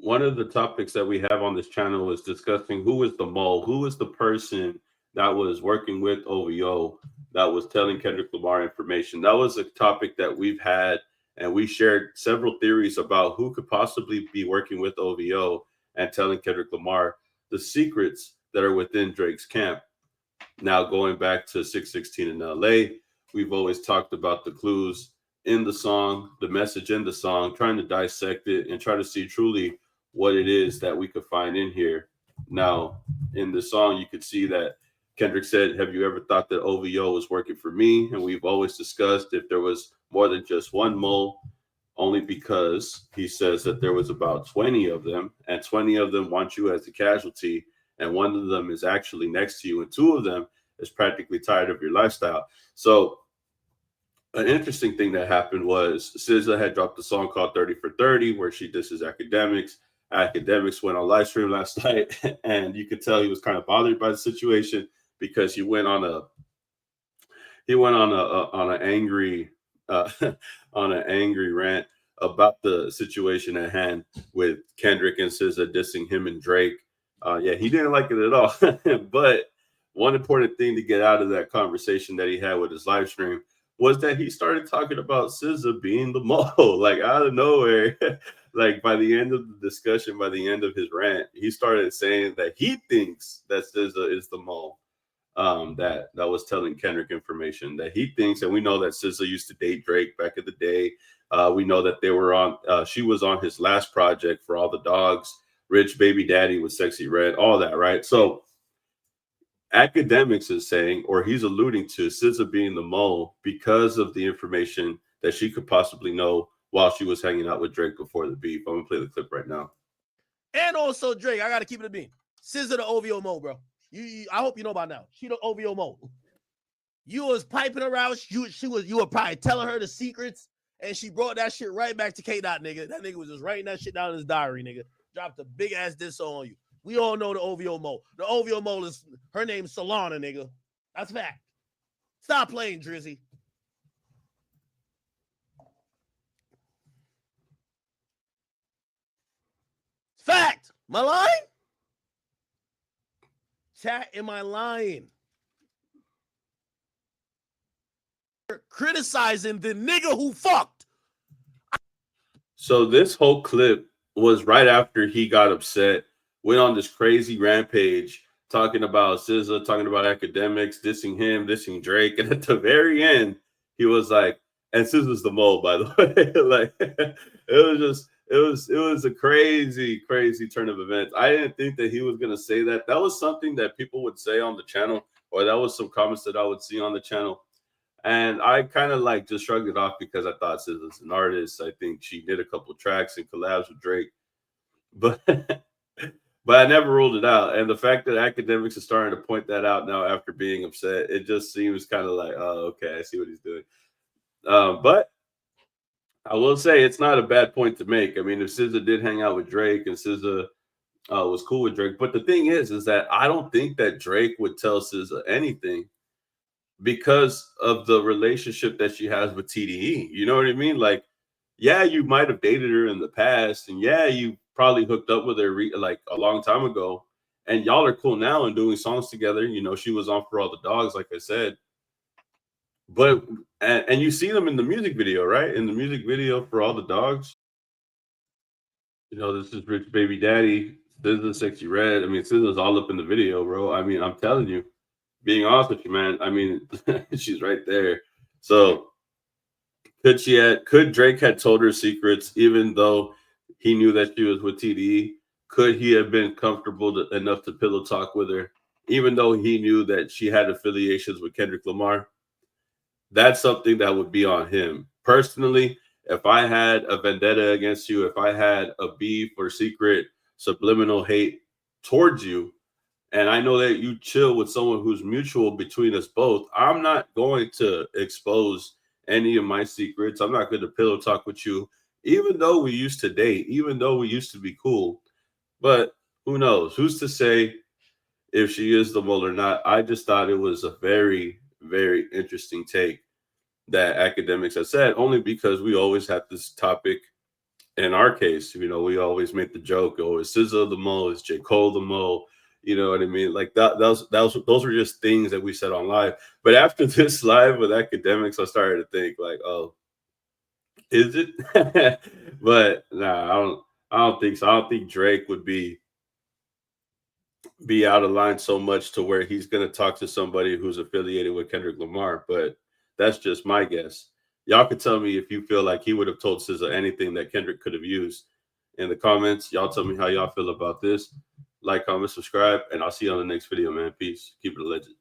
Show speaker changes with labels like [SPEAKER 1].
[SPEAKER 1] one of the topics that we have on this channel is discussing who is the mole, who is the person that was working with OVO that was telling Kendrick Lamar information. That was a topic that we've had, and we shared several theories about who could possibly be working with OVO and telling Kendrick Lamar the secrets that are within Drake's camp. Now, going back to 616 in LA, we've always talked about the clues in the song, the message in the song, trying to dissect it and try to see truly what it is that we could find in here. Now, in the song, you could see that Kendrick said, "Have you ever thought that OVO was working for me?" And we've always discussed if there was more than just one mole, only because he says that there was about 20 of them, and 20 of them want you as a casualty, and one of them is actually next to you, and two of them is practically tired of your lifestyle. So an interesting thing that happened was SZA had dropped a song called 30 for 30, where she disses Akademiks. Akademiks went on live stream last night, and you could tell he was kind of bothered by the situation because he went on an angry on an angry rant about the situation at hand with Kendrick and SZA dissing him and Drake. Yeah, he didn't like it at all. But one important thing to get out of that conversation that he had with his live stream was that he started talking about SZA being the mole, like out of nowhere. Like by the end of the discussion, by the end of his rant, he started saying that he thinks that SZA is the mole. That was telling Kendrick information that he thinks, and we know that SZA used to date Drake back in the day. We know that they were on. She was on his last project for All the Dogs, Rich Baby Daddy with Sexy Red, all that, right? So Akademiks is saying, or he's alluding to SZA being the mole because of the information that she could possibly know while she was hanging out with Drake before the beef. I'm gonna play the clip right now.
[SPEAKER 2] And also Drake, I gotta keep it a beam. SZA the OVO mole, bro. I hope you know by now. She the OVO mole. You was piping around. You were probably telling her the secrets, and she brought that shit right back to K. Dot, nigga. That nigga was just writing that shit down in his diary, nigga. Dropped a big ass diss on you. We all know the OVO mole. The OVO mole is her name's Solana, nigga. That's fact. Stop playing, Drizzy. Fact. Am I lying? Chat, am I lying? Criticizing the nigga who fucked.
[SPEAKER 1] So this whole clip was right after he got upset, went on this crazy rampage, talking about SZA, talking about Akademiks, dissing him, dissing Drake. And at the very end, he was like, and SZA's the mole, by the way. Like it was a crazy turn of events. I didn't think that he was gonna say that. That was something that people would say on the channel, or that was some comments that I would see on the channel. And I kind of like just shrugged it off because I thought SZA's an artist. I think she did a couple tracks and collabs with Drake, but but I never ruled it out. And the fact that Akademiks is starting to point that out now after being upset, it just seems kind of like, oh, okay, I see what he's doing. But I will say it's not a bad point to make. I mean, if SZA did hang out with Drake and SZA was cool with Drake, but the thing is that I don't think that Drake would tell SZA anything because of the relationship that she has with TDE. You know what I mean? Like, yeah, you might have dated her in the past, and yeah, you probably hooked up with her like a long time ago, and y'all are cool now and doing songs together. You know, she was on For All the Dogs, like I said. But and you see them in the music video, right? In the music video For All the Dogs. You know, this is Rich Baby Daddy, SZA, Sexy Red. I mean, SZA's all up in the video, bro. I mean, I'm telling you, being honest with you, man. I mean, she's right there. So could Drake had told her secrets even though he knew that she was with TDE? Could he have been comfortable enough to pillow talk with her, even though he knew that she had affiliations with Kendrick Lamar? That's something that would be on him. Personally, if I had a vendetta against you, if I had a beef or secret subliminal hate towards you, and I know that you chill with someone who's mutual between us both, I'm not going to expose any of my secrets. I'm not going to pillow talk with you, even though we used to date, even though we used to be cool. But who knows? Who's to say if she is the mole or not? I just thought it was a very interesting take that Akademiks has said, only because we always had this topic in our case, you know, we always make the joke, oh, is SZA the Mo, is J. Cole the Mo? You know what I mean? Like those were just things that we said on live. But after this live with Akademiks, I started to think like, oh, is it? But nah, I don't think so. I don't think Drake would be out of line so much to where he's going to talk to somebody who's affiliated with Kendrick Lamar. But that's just my guess. Y'all could tell me if you feel like he would have told SZA anything that Kendrick could have used in the comments. Y'all tell me how y'all feel about this. Like, comment, subscribe, and I'll see you on the next video, man. Peace. Keep it legend.